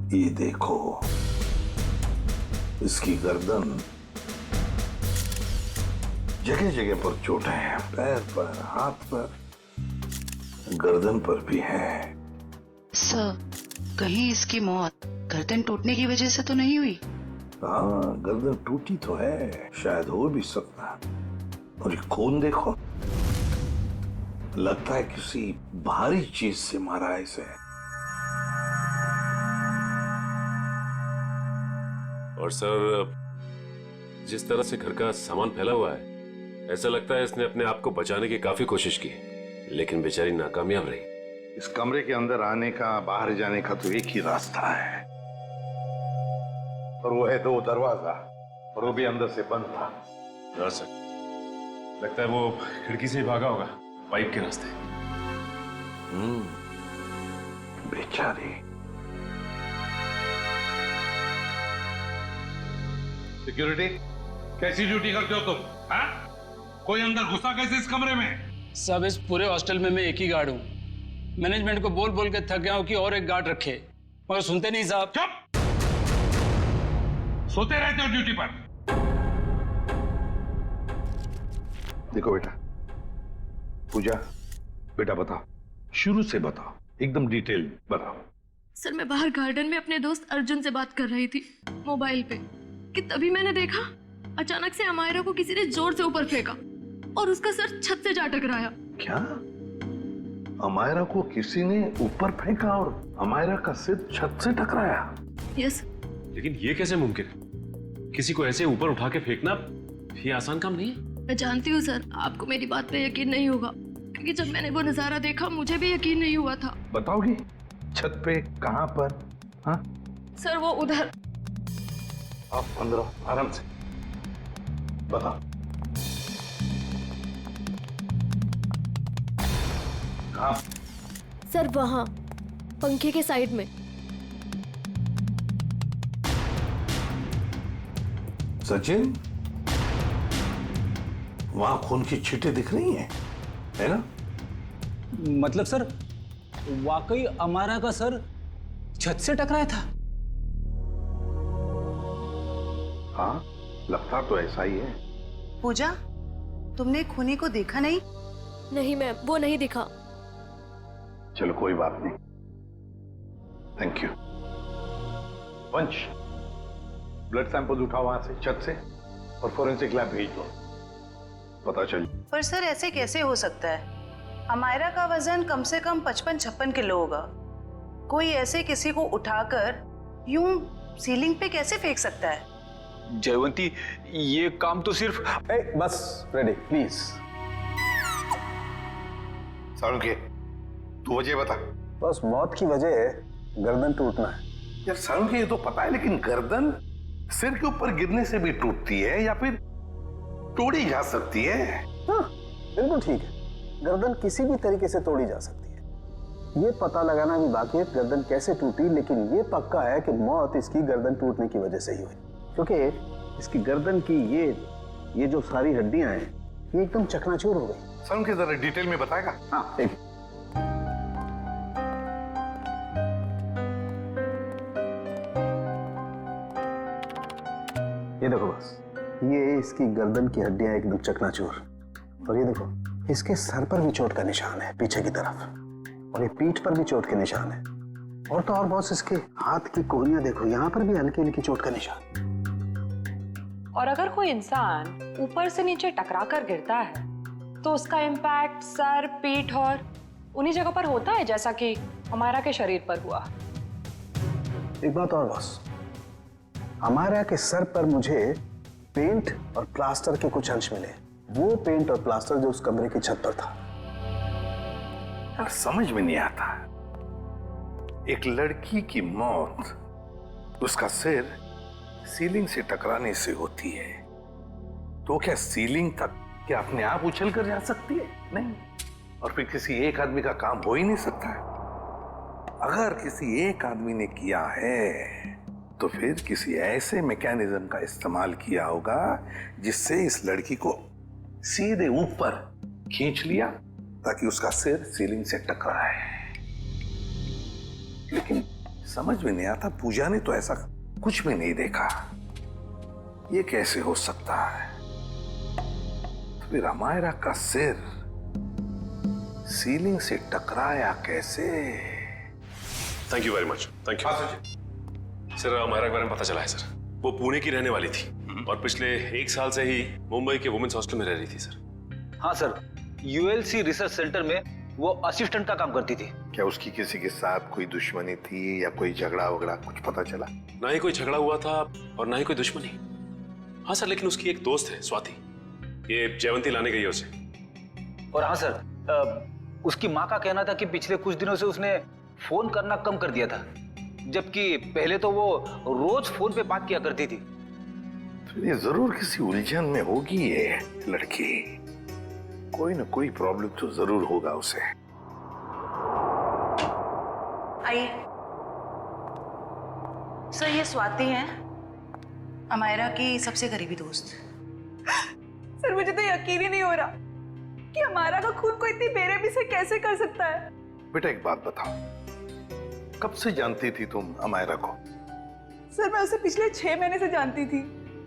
ये देखो, इसकी गर्दन, जगह जगह पर चोटें हैं, पैर पर, हाथ पर, गर्दन पर भी है। सर, कहीं इसकी मौत गर्दन टूटने की वजह से तो नहीं हुई? हाँ, गर्दन टूटी तो है, शायद हो भी सकता है। और ये खून देखो, लगता है किसी भारी चीज से मारा है इसे। और सर, जिस तरह से घर का सामान फैला हुआ है, ऐसा लगता है इसने अपने आप को बचाने की काफी कोशिश की, लेकिन बेचारी नाकामयाब रही। इस कमरे के अंदर आने का, बाहर जाने का तो एक ही रास्ता है, और वो है 2 दरवाजा, और वो भी अंदर से बंद था। हाँ सर, लगता है वो खिड़की से ही भागा होगा, पाइप के रास्ते। बेचारी। सिक्योरिटी, कैसी ड्यूटी करते हो तुम? हाँ? कोई अंदर घुसा कैसे इस कमरे में? सब इस पूरे हॉस्टल में मैं एक ही गार्ड हूँ। मैनेजमेंट को बोल बोल के थक गया हूँ कि और एक गार्ड रखे, मगर सुनते नहीं साहब। चुप! सोते रहते हो ड्यूटी पर। देखो बेटा, पूजा, बेटा बताओ, शुरू से बताओ, एकदम डिटेल बताओ। सर, मैं बाहर गार्डन में अपने दोस्त अर्जुन से बात कर रही थी मोबाइल पे कि तभी मैंने देखा अचानक से अमायरा को किसी ने जोर से ऊपर फेंका और उसका सर छत से जा टकराया। क्या? अमायरा को किसी ने ऊपर फेंका और अमायरा का सिर छत से टकराया? यस। लेकिन ये कैसे मुमकिन है? किसी को ऐसे ऊपर उठा के फेंकना ये आसान काम नहीं है। मैं जानती हूँ सर, आपको मेरी बात पे यकीन नहीं होगा, क्योंकि जब मैंने वो नजारा देखा मुझे भी यकीन नहीं हुआ था। बताओगे छत पे कहाँ पर? हाँ सर, वो उधर। आप अंदर आराम से बताओ। कहाँ? सर, वहाँ पंखे के साइड में। सचिन, वहां खून की छींटें दिख रही हैं, है ना? मतलब सर, वाकई अमारा का सर छत से टकराया था? हाँ, लगता तो ऐसा ही है। पूजा, तुमने खूनी को देखा नहीं? नहीं मैम, वो नहीं दिखा। चलो कोई बात नहीं, थैंक यू। वंश, ब्लड सैंपल उठाओ वहां से, छत से, और फोरेंसिक लैब भेज दो, पता चल। पर सर, ऐसे कैसे हो सकता है? अमायरा का वजन कम से कम 55-56 किलो होगा। कोई ऐसे किसी को उठाकर यूं सीलिंग पे कैसे फेंक सकता है? जयवंती, ये काम तो सिर्फ बस रेडी प्लीज। सारुण के, तू वजह बता। बस मौत की वजह है गर्दन टूटना है। यार सारुण के, ये तो पता है, लेकिन गर्दन सिर के ऊपर गिरने से भी टूटती है या फिर तोड़ी जा सकती है? हाँ, बिल्कुल ठीक है, गर्दन किसी भी तरीके से तोड़ी जा सकती है। ये पता लगाना भी बाकी है गर्दन कैसे टूटी, लेकिन ये पक्का है कि मौत इसकी गर्दन टूटने की वजह से ही हुई, क्योंकि इसकी गर्दन की ये जो सारी हड्डियां हैं ये एकदम चकनाचूर हो गई। सारुण के, जरा डिटेल में बताएगा? हाँ, एक ये देखो, बस ये इसकी गर्दन की हड्डियां एकदम चकनाचूर, और ये देखो इसके सर पर भी चोट का निशान है पीछे की तरफ, और ये पीठ पर भी चोट के निशान है, और तो और बॉस इसके हाथ की कोहनियां देखो, यहाँ पर भी हल्की हल्की चोट का निशान। और अगर कोई इंसान ऊपर से नीचे टकरा कर गिरता है तो उसका इम्पैक्ट सर, पीठ और उन्हीं जगह पर होता है जैसा कि अमायरा के शरीर पर हुआ। एक बात और बॉस, अमायरा के सर पर मुझे पेंट और प्लास्टर के कुछ अंश मिले, वो पेंट और प्लास्टर जो उस कमरे की छत पर था। यार समझ में नहीं आता, एक लड़की की मौत उसका सिर सीलिंग से टकराने से होती है, तो क्या सीलिंग तक क्या अपने आप उछल कर जा सकती है? नहीं। और फिर किसी एक आदमी का काम हो ही नहीं सकता है। अगर किसी एक आदमी ने किया है तो फिर किसी ऐसे मैकेनिज्म का इस्तेमाल किया होगा जिससे इस लड़की को सीधे ऊपर खींच लिया ताकि उसका सिर सीलिंग से टकराए। लेकिन समझ में नहीं आता, पूजा ने तो ऐसा कुछ भी नहीं देखा। ये कैसे हो सकता है? तो फिर अमायरा का सिर सीलिंग से टकराया कैसे? Thank you very much, thank you. Sir Amayra के बारे में पता चला है सर, वो पुणे की रहने वाली थी और पिछले 1 साल से ही मुंबई के वुमेन्स हॉस्टल में रह रही थी सर। हाँ सर, यूएलसी रिसर्च सेंटर में वो असिस्टेंट का काम करती थी। क्या उसकी किसी के साथ कोई दुश्मनी थी या कोई झगड़ा वगड़ा कुछ पता चला? ना ही कोई झगड़ा हुआ था और ना ही कोई दुश्मनी। हाँ सर, लेकिन उसकी एक दोस्त है स्वाति, ये जयवंती लाने गई है उसे। और हाँ सर, उसकी माँ का कहना था कि पिछले कुछ दिनों से उसने फोन करना कम कर दिया था, जबकि पहले तो वो रोज फोन पे बात किया करती थी। तो ये जरूर किसी उलझन में होगी ये लड़की, कोई ना कोई प्रॉब्लम तो जरूर होगा उसे। आइए सर, ये स्वाति हैं, अमायरा की सबसे करीबी दोस्त। सर मुझे तो यकीन ही नहीं हो रहा कि हमारा का खून को इतनी बेरहमी से कैसे कर सकता है। बेटा एक बात बताओ, कब से जानती थी तुम अमायरा को? सर मैं उसे पिछले 6 महीने से जानती थी।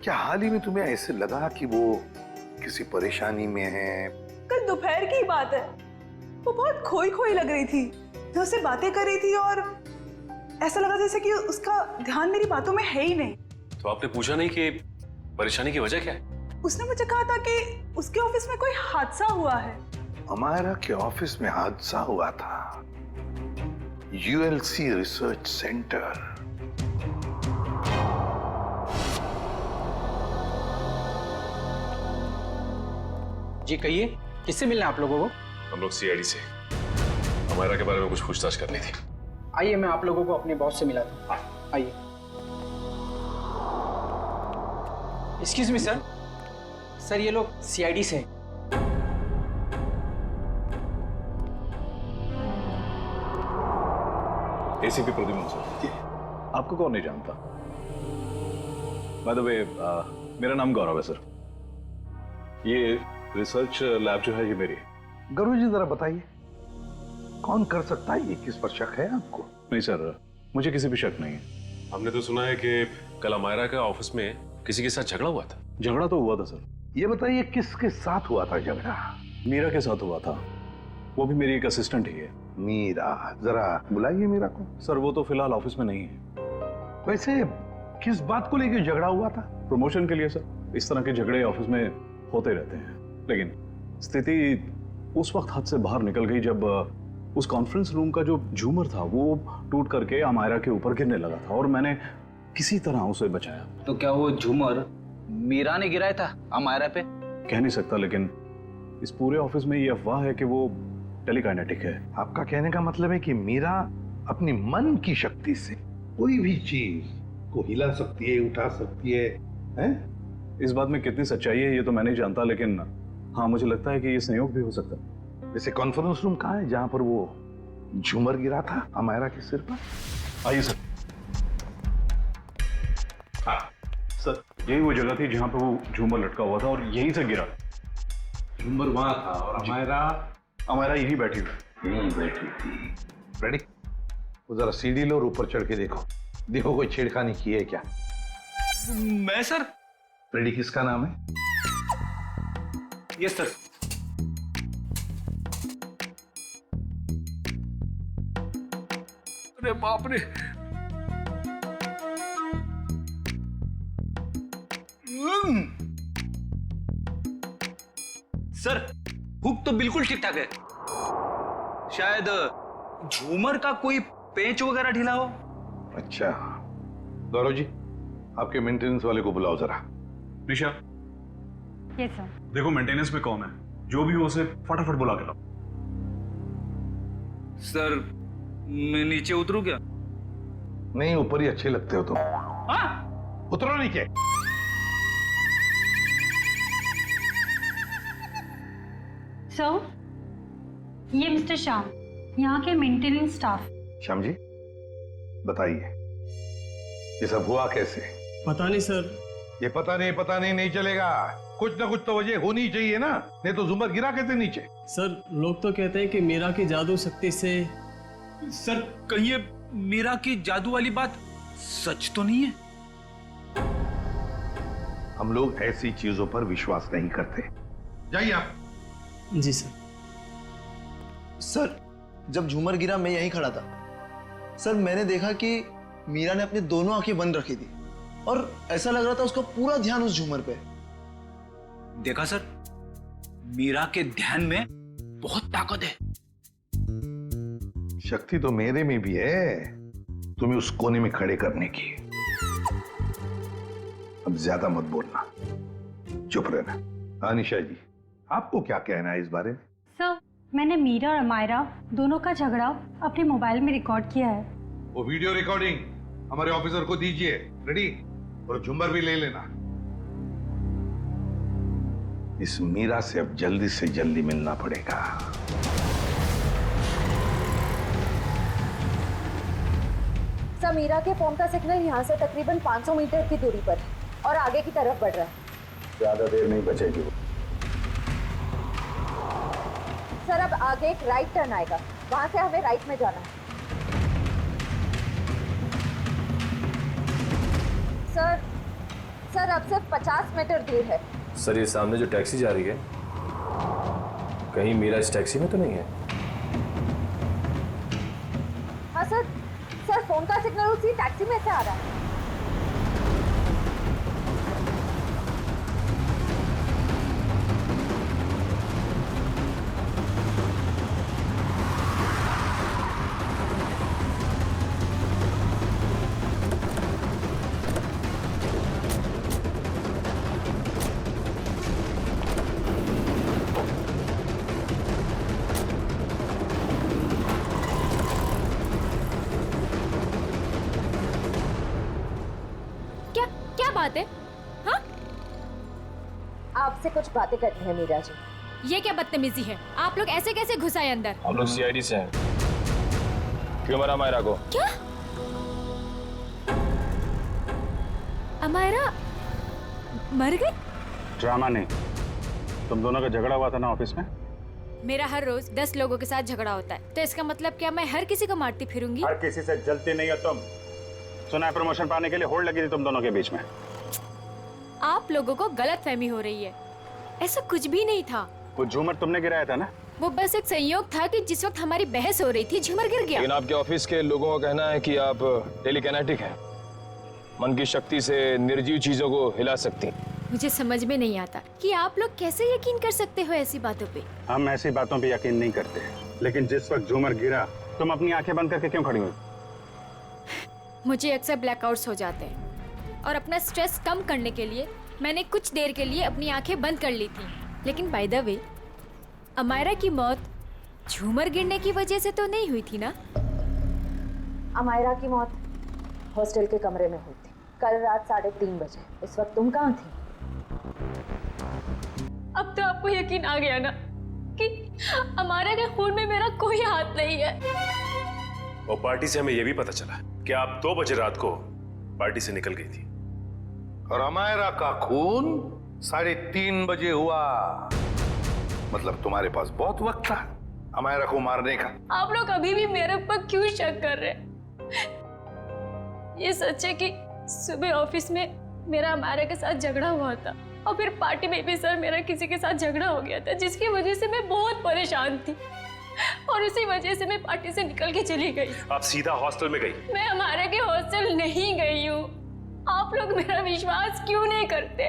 क्या हाल ही में तुम्हें ऐसे लगा कि वो किसी परेशानी में है? कल दोपहर की बात है, वो बहुत खोई खोई लग रही थी। मैं उससे बातें कर रही थी और ऐसा लगा जैसे कि उसका ध्यान मेरी बातों में है ही नहीं। तो आपने पूछा नहीं कि परेशानी की वजह क्या है? उसने मुझे कहा था कि उसके ऑफिस में कोई हादसा हुआ है। अमायरा के ऑफिस में हादसा हुआ था? ULC research centre. जी कहिए, किससे मिलना है आप लोगों को? हम लोग सीआईडी से अमायरा के बारे में कुछ पूछताछ करनी थी। आइए मैं आप लोगों को अपने बॉस से मिला दूं। आइए। एक्सक्यूज मी सर, सर ये लोग सीआईडी से। ACP Pradyuman sir. आपको कौन नहीं जानता? बाय द वे मेरा नाम गौरव है सर। ये रिसर्च लैब जो है ये मेरी है। गौरव जी जरा बताइए, कौन कर सकता है ये? किस पर शक है आपको? नहीं सर, मुझे किसी भी शक नहीं है। हमने तो सुना है कि कल अमायरा का ऑफिस में किसी के साथ झगड़ा हुआ था। झगड़ा तो हुआ था सर। ये बताइए किसके साथ हुआ था झगड़ा? मीरा के साथ हुआ था, वो भी मेरी एक असिस्टेंट ही है। मीरा, जरा बुलाइए मीरा को। सर वो तो फिलहाल ऑफिस में नहीं है। वैसे किस बात को लेकर झगड़ा हुआ था? प्रमोशन के लिए सर। इस तरह के झगड़े ऑफिस में होते रहते हैं, लेकिन स्थिति उस वक्त हाथ से बाहर निकल गई जब उस कॉन्फ्रेंस रूम का जो झूमर था वो टूट करके अमायरा के ऊपर गिरने लगा था और मैंने किसी तरह उसे बचाया। तो क्या वो झूमर मीरा ने गिराया था अमायरा पे? कह नहीं सकता, लेकिन इस पूरे ऑफिस में ये अफवाह है कि वो टेलीकाइनेटिक है। आपका कहने का मतलब है कि मीरा अपनी मन की शक्ति से कोई भी चीज को हिला सकती है, उठा सकती है, हैं? इस बात में कितनी सच्चाई है ये तो मैं नहीं जानता, लेकिन हाँ मुझे लगता है कि ये संयोग भी हो सकता है। वैसे कॉन्फ्रेंस रूम कहाँ है जहां पर वो झूमर गिरा था अमायरा के सिर पर? आइए सर। हाँ सर, यही वो जगह थी जहां पर वो झूमर लटका हुआ था और यहीं से गिरा। झूमर वहां था और अमायरा यहीं बैठी हुई। यहीं बैठी थी। रेडी? वो जरा सीढ़ी लो और ऊपर चढ़ के देखो, देखो कोई छेड़खानी की है क्या? मैं सर? रेडी, किसका नाम है? Yes sir. अरे बाप रे, सर हुक तो बिल्कुल ठीक ठाक है, शायद झूमर का कोई पेंच वगैरह ढीला हो। अच्छा गौरव जी, आपके मेंटेनेंस वाले को बुलाओ जरा। निशा, यस सर। देखो मेंटेनेंस में कौन है, जो भी हो उसे फटाफट बुला के लाओ। सर मैं नीचे उतरूं क्या? नहीं, ऊपर ही अच्छे लगते हो तुम। हाँ? उतरो नीचे। सर, ये मिस्टर श्याम, यहाँ के मेंटेनेंस स्टाफ। श्याम जी बताइए, ये सब हुआ कैसे? पता नहीं सर। ये पता नहीं नहीं चलेगा, कुछ ना कुछ तो वजह होनी चाहिए ना, नहीं तो झूमर गिरा कैसे नीचे? सर लोग तो कहते हैं कि मीरा की जादू शक्ति से। सर कहीं ये मीरा की जादू वाली बात सच तो नहीं है? हम लोग ऐसी चीजों पर विश्वास नहीं करते। जाइए आप। जी सर। सर, जब झूमर गिरा मैं यहीं खड़ा था। सर, मैंने देखा कि मीरा ने अपनी दोनों आंखें बंद रखी थी और ऐसा लग रहा था उसका पूरा ध्यान उस झूमर पे। देखा सर, मीरा के ध्यान में बहुत ताकत है। शक्ति तो मेरे में भी है तुम्हें उस कोने में खड़े करने की। अब ज्यादा मत बोलना, चुप रहना। अनिशा जी, आपको क्या कहना है इस बारे में? सर, मैंने मीरा और अमायरा दोनों का झगड़ा अपने मोबाइल में रिकॉर्ड किया है। वो वीडियो रिकॉर्डिंग हमारे ऑफिसर को दीजिए। रेडी? और झुम्बर भी ले लेना। इस मीरा से अब जल्दी से जल्दी मिलना पड़ेगा। सर, मीरा के फोन का सिग्नल यहाँ से तकरीबन 500 मीटर की दूरी पर है और आगे की तरफ बढ़ रहा है। ज्यादा देर नहीं बचेगी। सर, अब आगे एक राइट टर्न आएगा, वहां से हमें राइट में जाना है। सर अब सिर्फ 50 मीटर दूर है। सर, ये सामने जो टैक्सी जा रही है, कहीं मीरा इस टैक्सी में तो नहीं है? हाँ सर, फोन का सिग्नल उसी टैक्सी में से आ रहा है। बात है? हाँ? आपसे कुछ बातें करनी है मीरा जी। ये क्या बदतमीजी है? आप लोग ऐसे कैसे घुस आए अंदर? हम लोग सीआईडी से हैं। क्यों मरा अमायरा को? क्या? अमायरा मर गई? ड्रामा नहीं, तुम दोनों का झगड़ा हुआ था ना ऑफिस में? मेरा हर रोज 10 लोगों के साथ झगड़ा होता है, तो इसका मतलब क्या मैं हर किसी को मारती फिरूंगी? हर किसी से जलती नहीं हो तुम। सुना है प्रमोशन पाने के लिए होल्ड लगी थी तुम दोनों के बीच में। आप लोगों को गलत फहमी हो रही है, ऐसा कुछ भी नहीं था। वो झूमर तुमने गिराया था ना? वो बस एक संयोग था कि जिस वक्त हमारी बहस हो रही थी झूमर गिर गया। लेकिन आपके ऑफिस के लोगों का कहना है कि आप टेलीकिनेटिक हैं, मन की शक्ति से निर्जीव चीजों को हिला सकती हैं। मुझे समझ में नहीं आता कि आप लोग कैसे यकीन कर सकते हो ऐसी बातों पे। हम ऐसी बातों पे यकीन नहीं करते, लेकिन जिस वक्त झूमर गिरा तुम अपनी आंखें बंद करके क्यों खड़ी हुई? मुझे अक्सर ब्लैकआउट्स हो जाते हैं और अपना स्ट्रेस कम करने के लिए मैंने कुछ देर के लिए अपनी आंखें बंद कर ली थी। लेकिन बाय द वे, अमायरा की मौत झूमर गिरने की वजह से तो नहीं हुई थी ना? अमायरा की मौत हॉस्टल के कमरे में हुई थी, कल रात 3:30 बजे। इस वक्त तुम कहाँ थी? अब तो आपको यकीन आ गया ना कि अमायरा के खून में मेरा कोई हाथ नहीं है। और पार्टी से हमें यह भी पता चला कि आप 2 बजे रात को पार्टी से निकल गई थी। और अमायरा का खून 3:30 बजे हुआ। मतलब तुम्हारे पास बहुत वक्त था अमायरा को मारने का। आप लोग अभी भी मेरे ऊपर क्यों शक कर रहे हैं? ये सच है कि सुबह ऑफिस में मेरा अमायरा के साथ झगड़ा हुआ था और फिर पार्टी में भी सर मेरा किसी के साथ झगड़ा हो गया था, जिसकी वजह से मैं बहुत परेशान थी और उसी वजह से मैं पार्टी से निकल के चली गई। आप सीधा हॉस्टल में गई? मैं अमायरा के हॉस्टल नहीं गई हूँ। आप लोग मेरा विश्वास क्यों नहीं करते?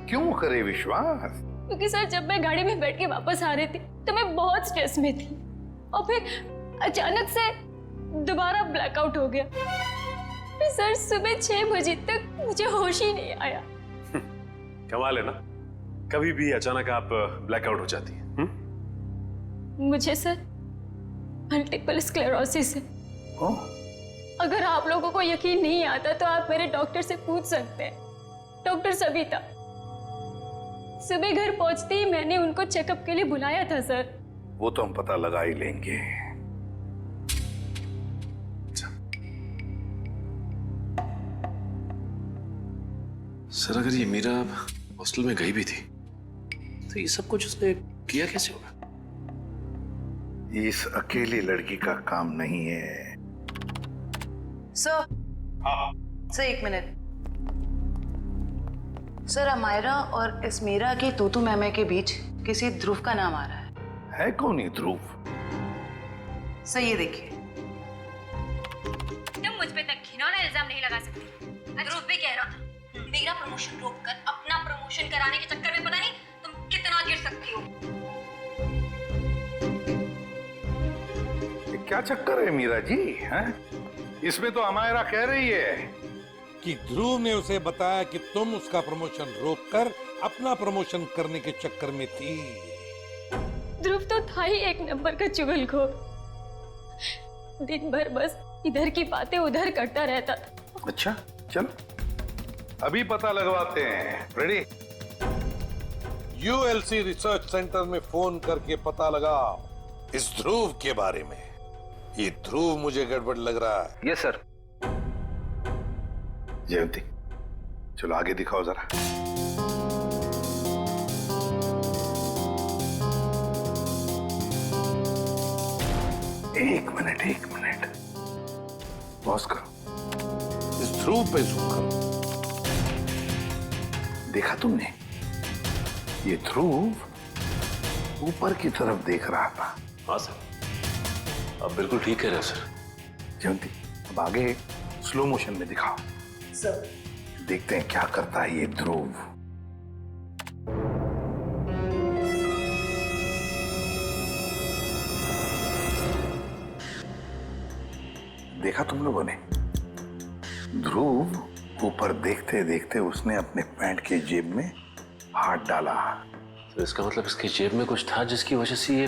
क्यों करे विश्वास? क्योंकि सर जब मैं गाड़ी में बैठ के वापस आ रही थी तो मैं बहुत स्ट्रेस में थी और फिर अचानक से दोबारा ब्लैकआउट हो गया। फिर सर सुबह 6 बजे तक मुझे होश ही नहीं आया। कमाल है ना, कभी भी अचानक आप ब्लैकआउट हो जाती हैं। मुझे सर मल्टीपल स्क्लेरोसिस है। अगर आप लोगों को यकीन नहीं आता तो आप मेरे डॉक्टर से पूछ सकते हैं, डॉक्टर सविता। सुबह घर पहुंचते ही मैंने उनको चेकअप के लिए बुलाया था सर। वो तो हम पता लगा ही लेंगे। सर अगर ये मीरा हॉस्टल में गई भी थी तो ये सब कुछ उसने किया कैसे होगा? इस अकेली लड़की का काम नहीं है। सर सर एक मिनट। सर अमायरा और इस मीरा की तूतू मैमे के बीच किसी ध्रुव का नाम आ रहा है कौन ये ध्रुव? सर ये देखिए। तुम मुझ पे तक घिनौना इल्जाम नहीं लगा सकती। ध्रुव भी कह रहा था मेरा प्रमोशन रोककर अपना प्रमोशन कराने के चक्कर में पता नहीं तुम कितना गिर सकती हो। ये क्या चक्कर है मीरा जी? हैं? इसमें तो अमायरा कह रही है कि ध्रुव ने उसे बताया कि तुम उसका प्रमोशन रोककर अपना प्रमोशन करने के चक्कर में थी। ध्रुव तो था ही एक नंबर का चुगलखोर। दिन भर बस इधर की बातें उधर करता रहता था। अच्छा चल अभी पता लगवाते हैं। रेडी? यूएलसी रिसर्च सेंटर में फोन करके पता लगाओ इस ध्रुव के बारे में। ये ध्रुव मुझे गड़बड़ लग रहा है। Yes sir. जयंती चलो आगे दिखाओ जरा। एक मिनट पॉज करो। इस ध्रुव पे जूम करो। देखा तुमने? ये ध्रुव ऊपर की तरफ देख रहा था। हाँ सर, आप बिल्कुल ठीक कह रहे हो सर। जयंती अब आगे स्लो मोशन में दिखाओ। सर देखते हैं क्या करता है ये ध्रुव। देखा तुम लोगों ने? ध्रुव ऊपर देखते देखते उसने अपने पैंट के जेब में हाथ डाला। तो इसका मतलब इसकी जेब में कुछ था जिसकी वजह से ये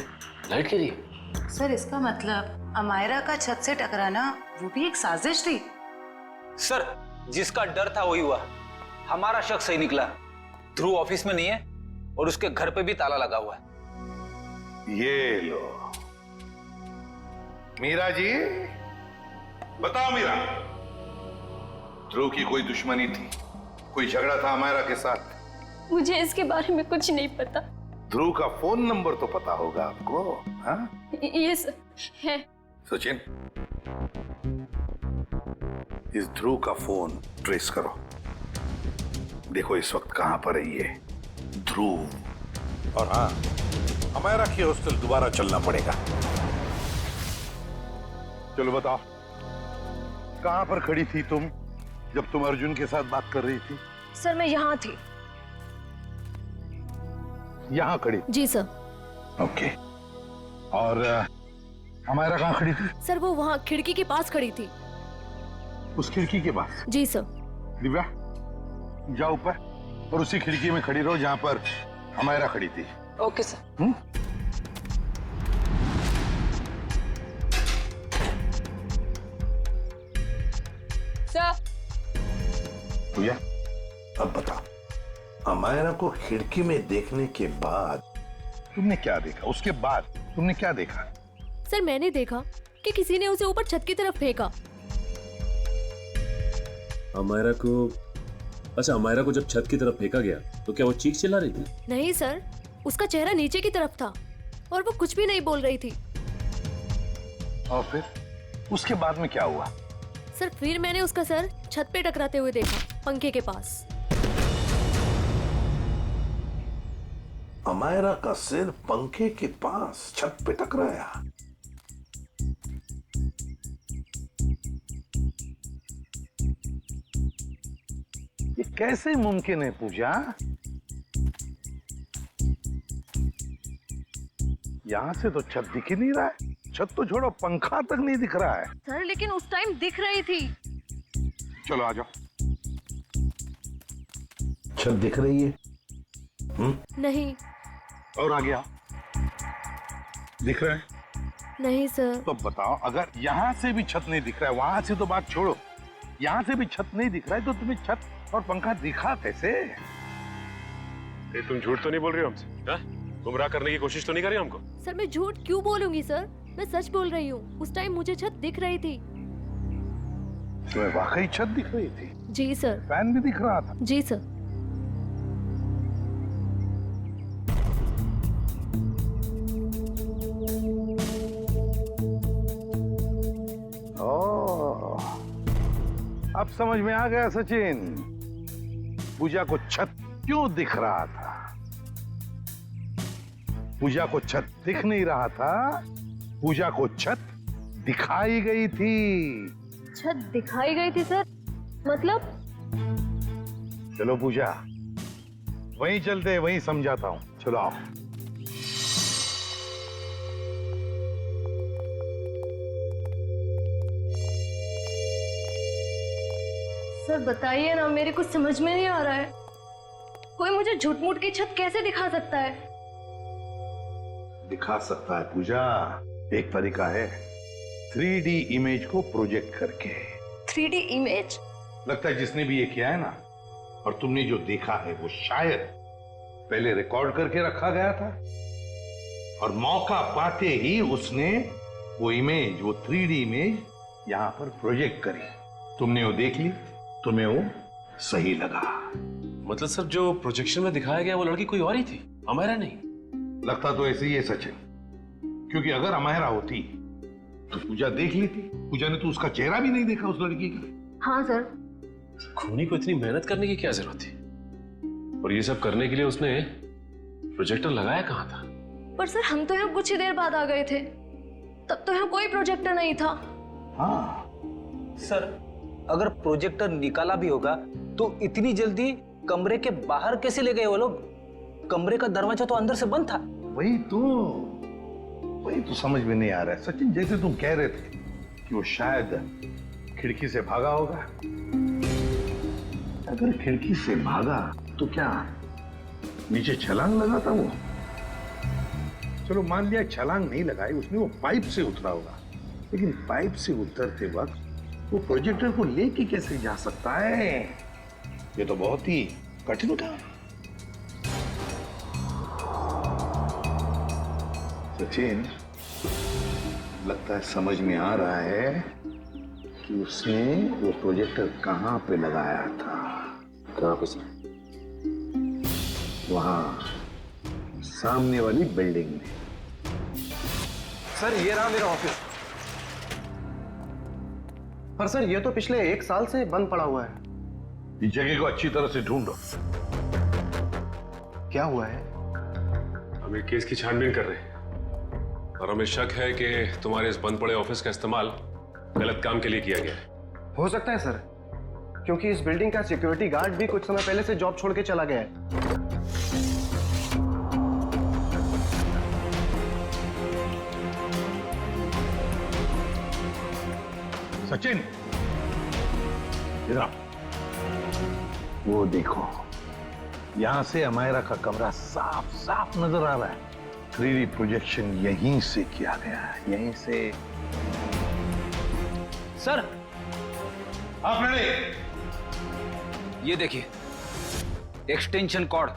लाइट गिरी। सर इसका मतलब अमायरा का छत से टकराना वो भी एक साजिश थी। सर जिसका डर था वही हुआ। हमारा शक सही निकला। ध्रुव ऑफिस में नहीं है और उसके घर पे भी ताला लगा हुआ है। ये लो मीरा जी, बताओ मीरा, ध्रुव की कोई दुश्मनी थी? कोई झगड़ा था अमायरा के साथ? मुझे इसके बारे में कुछ नहीं पता। ध्रुव का फोन नंबर तो पता होगा आपको? हाँ? यस है। सचिन इस ध्रुव का फोन ट्रेस करो। देखो इस वक्त कहां पर है ये ध्रुव। और हाँ, अमायरा की हॉस्टल दोबारा चलना पड़ेगा। चलो बताओ कहां पर खड़ी थी तुम जब तुम अर्जुन के साथ बात कर रही थी? सर मैं यहाँ थी। यहां खड़ी? जी सर। ओके। और अमायरा कहां खड़ी थी? सर वो वहाँ खिड़की के पास खड़ी थी। उस खिड़की के पास? जी सर। दिव्या जाओ ऊपर और उसी खिड़की में खड़ी रहो जहां पर अमायरा खड़ी थी। Okay sir. सर। भैया अब बताओ, अमायरा को खिड़की में देखने के बाद तुमने क्या देखा? उसके बाद तुमने क्या देखा? सर मैंने देखा कि किसी ने उसे ऊपर छत की तरफ फेंका। अमायरा को, अच्छा अमायरा को जब छत की तरफ फेंका गया तो क्या वो चीख चिल्ला रही थी? नहीं सर, उसका चेहरा नीचे की तरफ था और वो कुछ भी नहीं बोल रही थी। और फिर उसके बाद में क्या हुआ? सर फिर मैंने उसका सर छत पे टकराते हुए देखा, पंखे के पास। अमायरा का सिर पंखे के पास छत पे टकराया। ये कैसे मुमकिन है पूजा? यहां से तो छत दिख ही नहीं रहा है। छत तो छोड़ो, पंखा तक नहीं दिख रहा है। सर लेकिन उस टाइम दिख रही थी। चलो आ जाओ। छत दिख रही है? नहीं। और आ गया? दिख रहा है? नहीं सर। तो बताओ, अगर यहां से भी छत नहीं दिख रहा है, वहां से तो बात छोड़ो, यहां से भी छत नहीं दिख रहा है, तो तुम्हें छत और पंखा दिखा कैसे? तुम झूठ तो नहीं बोल रही हो हमसे? गुमराह करने की कोशिश तो नहीं कर रही हमको? सर मैं झूठ क्यों बोलूंगी सर, मैं सच बोल रही हूँ। उस टाइम मुझे छत दिख रही थी। तुम्हें वाकई छत दिख रही थी? जी सर। फैन भी दिख रहा था? जी सर। अब समझ में आ गया सचिन, पूजा को छत क्यों दिख रहा था। पूजा को छत दिख नहीं रहा था, पूजा को छत दिखाई गई थी। छत दिखाई गई थी सर, मतलब? चलो पूजा, वहीं चलते, वहीं समझाता हूं। चलो आओ। सर बताइए ना, मेरे कुछ समझ में नहीं आ रहा है। कोई मुझे झूठ मूठ की छत कैसे दिखा सकता है? दिखा सकता है पूजा, एक तरीका है, 3D इमेज को प्रोजेक्ट करके। 3D image? लगता है जिसने भी ये किया है ना, और तुमने जो देखा है वो शायद पहले रिकॉर्ड करके रखा गया था, और मौका पाते ही उसने वो इमेज, वो 3D इमेज यहां पर प्रोजेक्ट करी। तुमने वो देख ली, तुम्हें वो सही लगा। मतलब सर, जो प्रोजेक्शन में दिखाया गया वो लड़की कोई और ही थी, अमायरा नहीं? लगता तो ऐसे ही है सचिन, क्योंकि अगर अमायरा होती तो पूजा देख लेती। पूजा ने तो उसका चेहरा भी नहीं देखा उस लड़की का। हाँ सर। खूनी को इतनी मेहनत करने की क्या जरूरत थी? और ये सब करने के लिए उसने प्रोजेक्टर लगाया कहां था? पर सर हम तो यहाँ कुछ ही देर बाद आ गए थे, तब तो यहाँ कोई प्रोजेक्टर नहीं था। हाँ सर, अगर प्रोजेक्टर निकाला भी होगा तो इतनी जल्दी कमरे के बाहर कैसे ले गए वो लोग? कमरे का दरवाजा तो अंदर से बंद था। वही तो समझ में नहीं आ रहा है सचिन। जैसे तुम कह रहे थे कि वो शायद खिड़की से भागा होगा। अगर खिड़की से भागा तो क्या नीचे छलांग लगा था वो? चलो मान लिया छलांग नहीं लगाई उसने, वो पाइप से उतरा होगा। लेकिन पाइप से उतरते वक्त वो प्रोजेक्टर को लेके कैसे जा सकता है? ये तो बहुत ही कठिन काम। सचिन, लगता है समझ में आ रहा है कि उसने वो प्रोजेक्टर कहां पे लगाया था। कहां पे सर? वहां सामने वाली बिल्डिंग में। सर ये रहा मेरा ऑफिस। पर सर ये तो पिछले 1 साल से बंद पड़ा हुआ है। इस जगह को अच्छी तरह से ढूंढो। क्या हुआ है? हम एक केस की छानबीन कर रहे हैं और हमें शक है कि तुम्हारे इस बंद पड़े ऑफिस का इस्तेमाल गलत काम के लिए किया गया है। हो सकता है सर, क्योंकि इस बिल्डिंग का सिक्योरिटी गार्ड भी कुछ समय पहले से जॉब छोड़ के चला गया है। सचिन, इधर वो देखो, यहां से अमायरा का कमरा साफ साफ नजर आ रहा है। 3D प्रोजेक्शन यहीं से किया गया है, यहीं से। सर आप रेडी? ये देखिए, extension cord.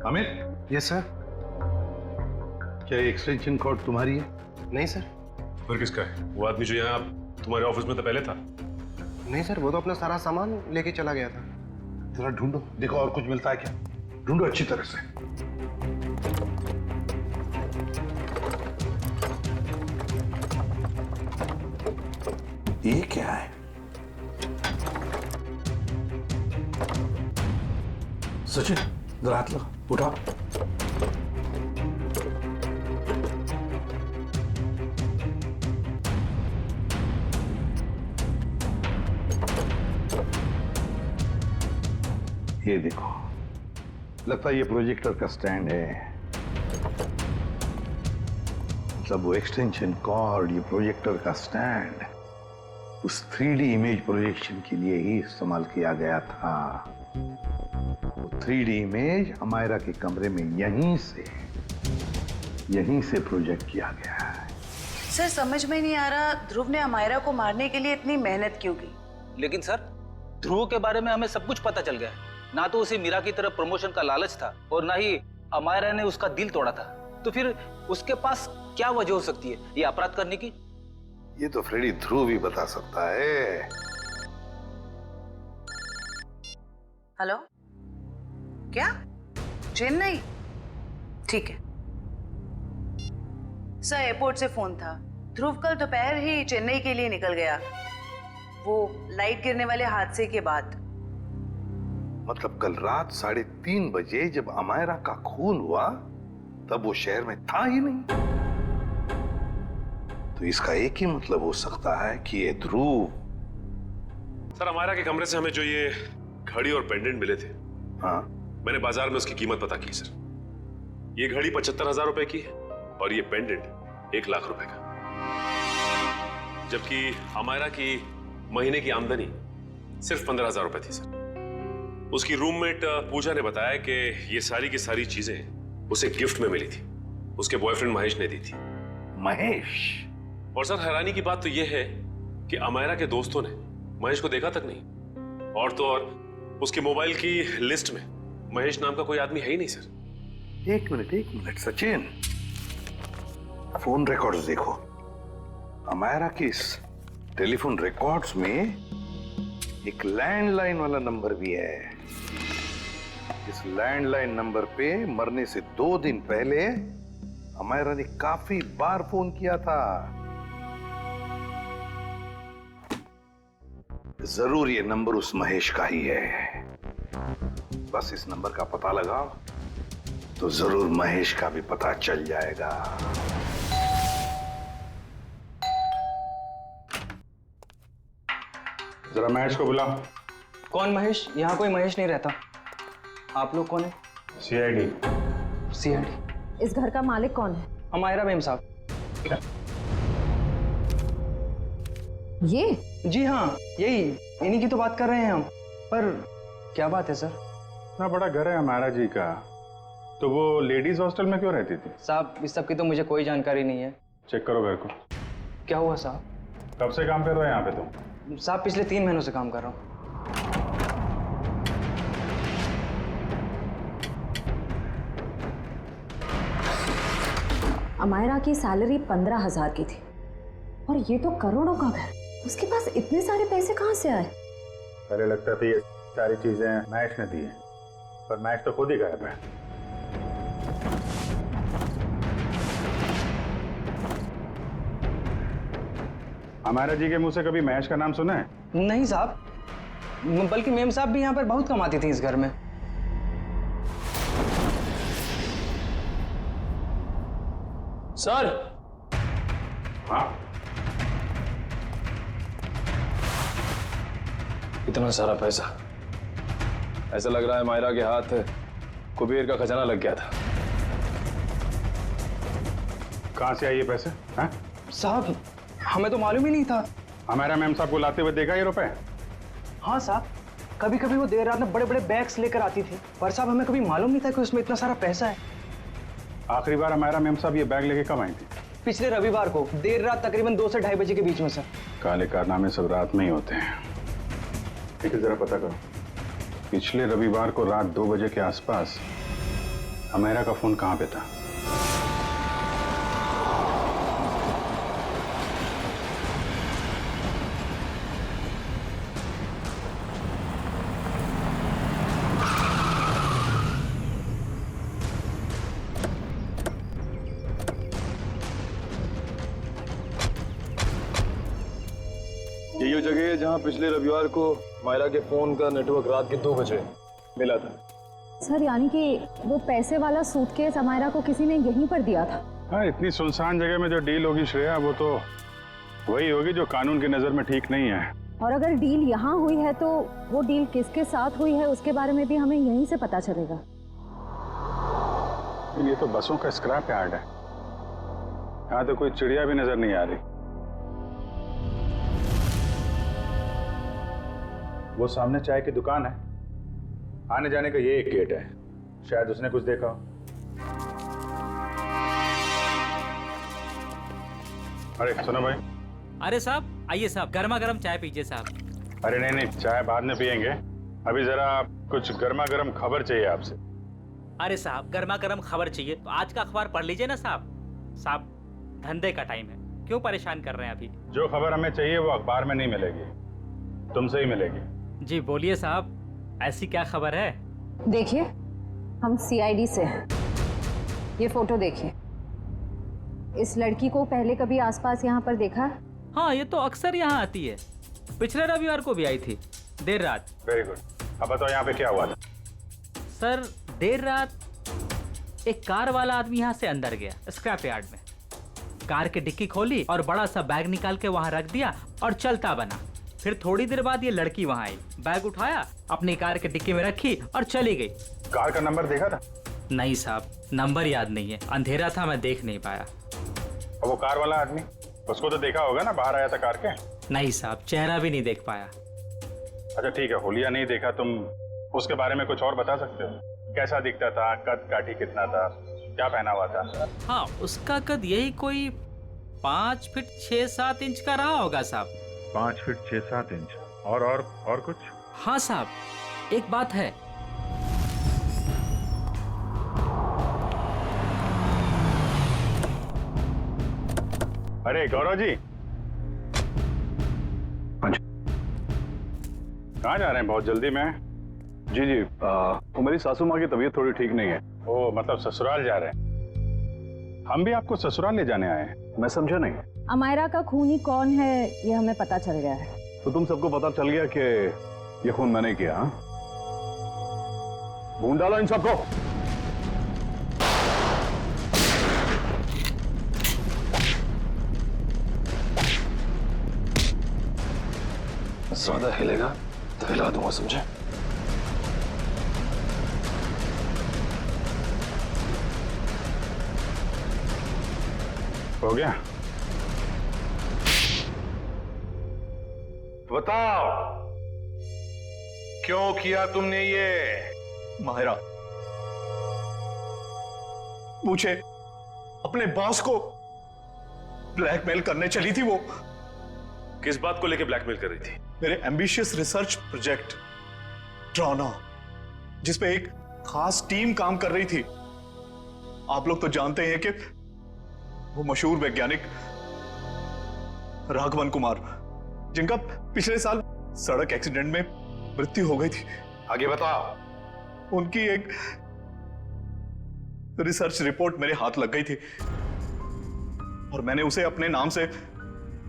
Amit. Yes sir. क्या एक्सटेंशन कॉर्ड तुम्हारी है? नहीं सर। फिर किसका है? वो आदमी जो यहाँ तुम्हारे ऑफिस में तो पहले था। नहीं सर, वो तो अपना सारा सामान लेके चला गया था। जरा ढूंढो, देखो और कुछ मिलता है क्या। ढूंढो अच्छी तरह से। ये क्या है? सचिन जरा हाथ लगा, उठा। ये देखो, लगता है ये प्रोजेक्टर का स्टैंड है। मतलब वो एक्सटेंशन कॉर्ड, ये प्रोजेक्टर का स्टैंड उस 3D इमेज प्रोजेक्शन के लिए ही इस्तेमाल किया गया था। वो 3D इमेज अमायरा के कमरे में यहीं से प्रोजेक्ट किया गया है। सर समझ में नहीं आ रहा, ध्रुव ने अमायरा को मारने के लिए इतनी मेहनत क्यों की? लेकिन सर, ध्रुव के बारे में हमें सब कुछ पता चल गया। ना तो उसे मीरा की तरफ प्रमोशन का लालच था और ना ही अमायरा ने उसका दिल तोड़ा था। तो फिर उसके पास क्या वजह हो सकती है ये अपराध करने की? ये तो फ्रेडी ध्रुव ही बता सकता है। हेलो, क्या? चेन्नई? ठीक है, सर एयरपोर्ट से फोन था। ध्रुव कल दोपहर ही चेन्नई के लिए निकल गया, वो लाइट गिरने वाले हादसे के बाद। मतलब कल रात 3:30 बजे जब अमायरा का खून हुआ तब वो शहर में था ही नहीं। तो इसका एक ही मतलब हो सकता है कि ये ध्रुव। सर अमायरा के कमरे से हमें जो ये घड़ी और पेंडेंट मिले थे, हाँ, मैंने बाजार में उसकी कीमत पता की सर। ये घड़ी 75,000 रुपए की है और ये पेंडेंट 1 लाख रुपए का। जबकि अमायरा की महीने की आमदनी सिर्फ 15,000 रुपए थी सर। उसकी रूममेट पूजा ने बताया कि ये सारी की सारी चीजें उसे गिफ्ट में मिली थी, उसके बॉयफ्रेंड महेश ने दी थी। महेश? और सर हैरानी की बात तो यह है कि अमायरा के दोस्तों ने महेश को देखा तक नहीं, और तो और उसके मोबाइल की लिस्ट में महेश नाम का कोई आदमी है ही नहीं सर। एक मिनट सचिन, फोन रिकॉर्ड्स देखो। अमायरा के इस टेलीफोन रिकॉर्ड्स में एक लैंडलाइन वाला नंबर भी है। इस लैंडलाइन नंबर पे मरने से 2 दिन पहले अमायरा ने काफी बार फोन किया था। जरूर ये नंबर उस महेश का ही है। बस इस नंबर का पता लगाओ तो जरूर महेश का भी पता चल जाएगा। जरा महेश को बुलाओ। कौन महेश? यहाँ कोई महेश नहीं रहता। आप लोग कौन है? सीआईडी। इस घर का मालिक कौन है? अमायरा मैम साहब। ये? जी हाँ, यही, इन्हीं की तो बात कर रहे हैं हम। पर क्या बात है सर? इतना बड़ा घर है अमायरा जी का, तो वो लेडीज हॉस्टल में क्यों रहती थी? साहब इस सब की तो मुझे कोई जानकारी नहीं है। चेक करो घर को। क्या हुआ साहब? कब से काम कर रहे हो यहाँ पे तुम? साहब पिछले 3 महीनों से काम कर रहा हूँ। अमायरा की सैलरी 15,000 की थी और ये तो करोड़ों का घर। उसके पास इतने सारे पैसे कहाँ से आए? पहले लगता था ये सारी चीजें महेश ने दी है, पर महेश तो खुद ही गायब है। अमायरा जी के मुंह से कभी महेश का नाम सुना है? नहीं साहब, बल्कि मेम साहब भी यहाँ पर बहुत कमाती थी इस घर में। सर। हाँ? इतना सारा पैसा, ऐसा लग रहा है मायरा के हाथ कुबेर का खजाना लग गया था। कहाँ से आए ये पैसे? हाँ? साहब हमें तो मालूम ही नहीं था। अमायरा मैम साहब को लाते हुए देखा ये रुपए? हाँ साहब, कभी कभी वो देर रात में बड़े बड़े बैग्स लेकर आती थी, पर साहब हमें कभी मालूम नहीं था कि उसमें इतना सारा पैसा है। आखिरी बार अमायरा मैम साहब ये बैग लेके कब आई थी? पिछले रविवार को देर रात तकरीबन 2 से 2:30 बजे के बीच में सर। काले कारनामे सब रात में ही होते हैं। लेकिन जरा पता करो, पिछले रविवार को रात 2 बजे के आसपास अमायरा का फोन कहाँ पे था? यही वो जगह है जहाँ पिछले रविवार को मायरा के फोन का नेटवर्क रात के 2 बजे मिला था। सर यानी कि वो पैसे वाला सूटकेस अमायरा को किसी ने यहीं पर दिया था? हाँ, इतनी सुनसान जगह में जो डील होगी श्रेया, वो तो वही होगी जो कानून की नजर में ठीक नहीं है। और अगर डील यहाँ हुई है तो वो डील किसके साथ हुई है उसके बारे में भी हमें यहीं से पता चलेगा। ये तो बसों का स्क्रैप यार्ड है, यहाँ तो कोई चिड़िया भी नजर नहीं आ रही। वो सामने चाय की दुकान है, आने जाने का ये एक गेट है, शायद उसने कुछ देखा हो। अरे सुनो भाई। अरे साहब आइए साहब, गर्मा गर्म चाय पीजिए साहब। अरे नहीं नहीं, चाय बाद में पियेंगे, अभी जरा कुछ गर्मा गर्म खबर चाहिए आपसे। अरे साहब गर्मा गर्म खबर चाहिए तो आज का अखबार पढ़ लीजिए ना साहब। साहब धंधे का टाइम है, क्यों परेशान कर रहे हैं अभी? जो खबर हमें चाहिए वो अखबार में नहीं मिलेगी, तुमसे ही मिलेगी। जी बोलिए साहब, ऐसी क्या खबर है? देखिए हम सीआईडी से हैं, ये फोटो देखिए। इस लड़की को पहले कभी आसपास यहाँ पर देखा है? हाँ, ये तो अक्सर यहाँ आती है। पिछले रविवार को भी आई थी, देर रात। Very good. अब बताओ यहाँ पे क्या हुआ था? सर, देर रात एक कार वाला आदमी यहाँ से अंदर गया स्क्रैप यार्ड में, कार की डिक्की खोली और बड़ा सा बैग निकाल के वहाँ रख दिया और चलता बना। फिर थोड़ी देर बाद ये लड़की वहाँ आई, बैग उठाया, अपनी कार की डिक्की में रखी और चली गई। कार का नंबर देखा था? नहीं साहब, नंबर याद नहीं है, अंधेरा था, मैं देख नहीं पाया। और वो कार वाला आदमी, उसको तो देखा होगा ना, बाहर आया था कार के? नहीं साहब, चेहरा भी नहीं देख पाया। अच्छा ठीक है, हुलिया नहीं देखा, तुम उसके बारे में कुछ और बता सकते हो? कैसा दिखता था, कद काठी कितना था, क्या पहना हुआ था? हाँ, उसका कद यही कोई 5 फीट 6-7 इंच का रहा होगा साहब। 5 फीट 6-7 इंच। और कुछ? हाँ साहब, एक बात है। अरे गौरव जी, कहाँ जा रहे हैं बहुत जल्दी में? जी, वो मेरी सासू माँ की तबीयत थोड़ी ठीक नहीं है। ओ, मतलब ससुराल जा रहे हैं? हम भी आपको ससुराल ले जाने आए हैं। मैं समझा नहीं। अमायरा का खूनी कौन है ये हमें पता चल गया है। तो तुम सबको पता चल गया कि ये खून मैंने किया? हाँ, ढूंढ डालो इन सबको। ज्यादा हिलेगा तो हिला दूंगा, समझे? हो गया? बताओ क्यों किया तुमने ये? माहिरा, मुझे अपने बॉस को ब्लैकमेल करने चली थी। वो किस बात को लेकर ब्लैकमेल कर रही थी? मेरे एम्बिशियस रिसर्च प्रोजेक्ट ड्रोना, जिसपे एक खास टीम काम कर रही थी। आप लोग तो जानते हैं कि वो मशहूर वैज्ञानिक राघवन कुमार, जिनका पिछले साल सड़क एक्सीडेंट में मृत्यु हो गई थी। आगे बताओ। उनकी एक रिसर्च रिपोर्ट मेरे हाथ लग गई थी और मैंने उसे अपने नाम से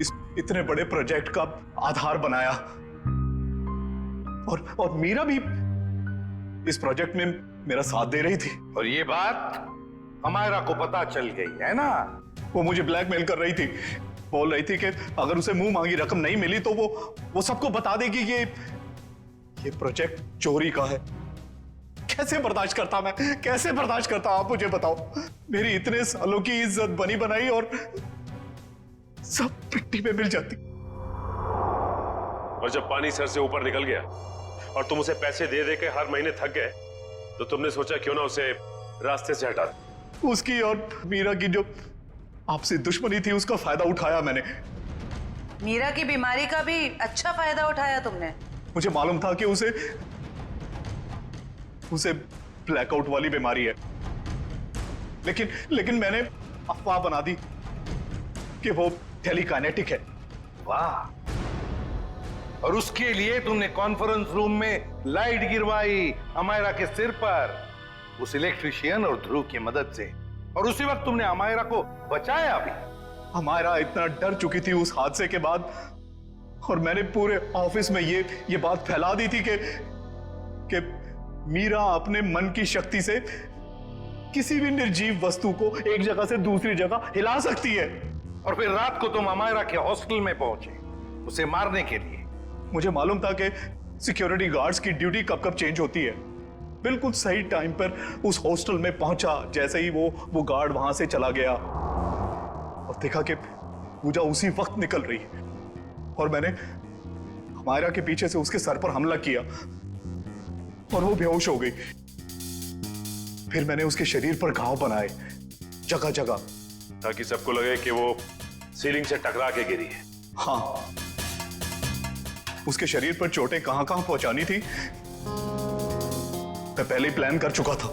इस इतने बड़े प्रोजेक्ट का आधार बनाया। और मीरा भी इस प्रोजेक्ट में मेरा साथ दे रही थी। और ये बात अमायरा को पता चल गई है ना? वो मुझे ब्लैकमेल कर रही थी, बोल रही थी कि अगर उसे मुंह मांगी रकम नहीं मिली तो वो सबको बता देगी कि ये प्रोजेक्ट चोरी का है। कैसे बर्दाश्त करता मैं, कैसे बर्दाश्त करता? आप मुझे बताओ। मेरी इतने सालों की इज्जत बनी बनाई और सब मिट्टी में मिल जाती। और जब पानी सर से ऊपर निकल गया और तुम उसे पैसे दे दे के हर महीने थक गए, तो तुमने सोचा क्यों ना उसे रास्ते से हटा दे। उसकी और मीरा की जो आपसी दुश्मनी थी, उसका फायदा उठाया मैंने। मीरा की बीमारी का भी अच्छा फायदा उठाया तुमने? मुझे मालूम था कि उसे ब्लैकआउट वाली बीमारी है, लेकिन मैंने अफवाह बना दी कि वो टेलीकाइनेटिक है। वाह! और उसके लिए तुमने कॉन्फ्रेंस रूम में लाइट गिरवाई अमायरा के सिर पर, उस इलेक्ट्रिशियन और ध्रुव की मदद से, और उसी वक्त तुमने अमायरा को बचाया भी। अमायरा इतना डर चुकी थी उस हादसे के बाद, और मैंने पूरे ऑफिस में ये बात फैला दी थी कि मीरा अपने मन की शक्ति से किसी भी निर्जीव वस्तु को एक जगह से दूसरी जगह हिला सकती है। और फिर रात को तुम अमायरा के हॉस्टल में पहुंचे उसे मारने के लिए। मुझे मालूम था कि सिक्योरिटी गार्ड्स की ड्यूटी कब कब चेंज होती है। बिल्कुल सही टाइम पर उस हॉस्टल में पहुंचा। जैसे ही वो गार्ड वहां से चला गया और देखा कि पूजा उसी वक्त निकल रही है, और मैंने अमायरा के पीछे से उसके सर पर हमला किया और वो बेहोश हो गई। फिर मैंने उसके शरीर पर घाव बनाए जगह जगह, ताकि सबको लगे कि वो सीलिंग से टकरा के गिरी है। हाँ, उसके शरीर पर चोटें कहां कहां पहुंचानी थी मैं पहले ही प्लान कर चुका था।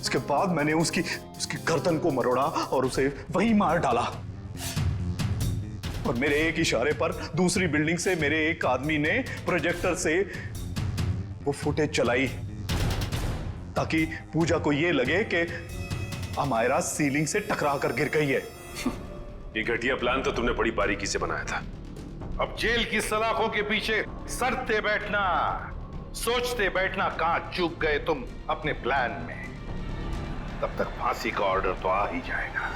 उसके बाद मैंने उसकी गर्दन को मरोड़ा और उसे वहीं मार डाला। और मेरे एक इशारे पर दूसरी बिल्डिंग से मेरे एक आदमी ने प्रोजेक्टर से वो फुटेज चलाई, ताकि पूजा को यह लगे कि अमायरा सीलिंग से टकरा कर गिर गई है। ये घटिया प्लान तो तुमने बड़ी बारीकी से बनाया था। अब जेल की सलाखों के पीछे सरते बैठना, सोचते बैठना कहां चूक गए तुम अपने प्लान में। तब तक फांसी का ऑर्डर तो आ ही जाएगा।